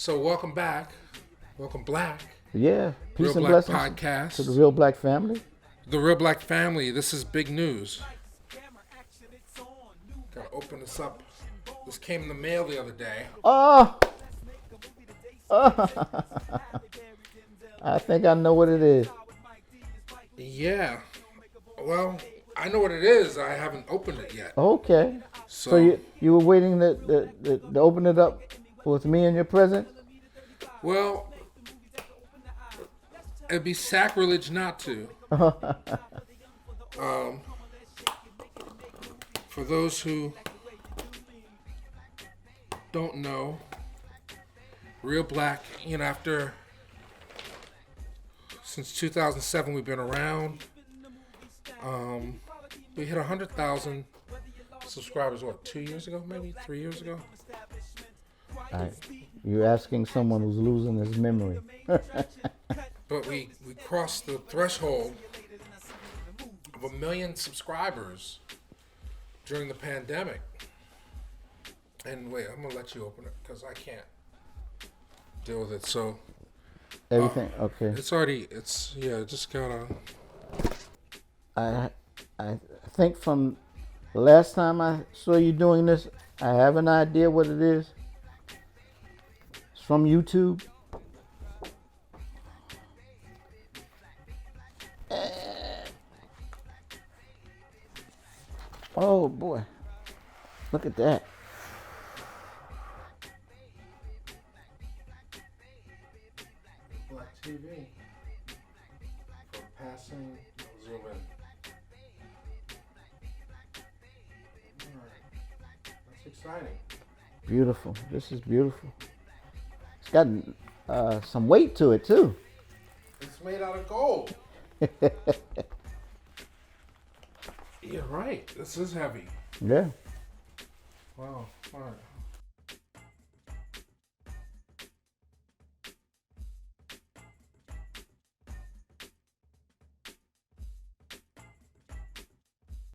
So welcome back. Welcome Black. Yeah, peace and Reelblack blessings podcast. to the Reelblack family. The Reelblack family. This is big news. Gotta open this up. This came in the mail the other day. Oh, I think I know what it is. Yeah. Well, I know what it is. I haven't opened it yet. Okay. So you were waiting to open it up with me and your present? Well, it'd be sacrilege not to. For those who don't know, Reelblack, since 2007 we've been around. We hit 100,000 subscribers, 2 years ago, maybe 3 years ago? You're asking someone who's losing his memory. But we crossed the threshold of 1 million subscribers during the pandemic. And wait, I'm going to let you open it because I can't deal with it. So Everything, okay. Just gotta. I think from the last time I saw you doing this, I have an idea what it is. It's from YouTube. Oh boy, look at that. Black TV. For passing, zoom in. Alright. That's exciting. Beautiful. This is beautiful. It's got some weight to it too. It's made out of gold. Yeah, right. This is heavy. Yeah. Wow. Alright.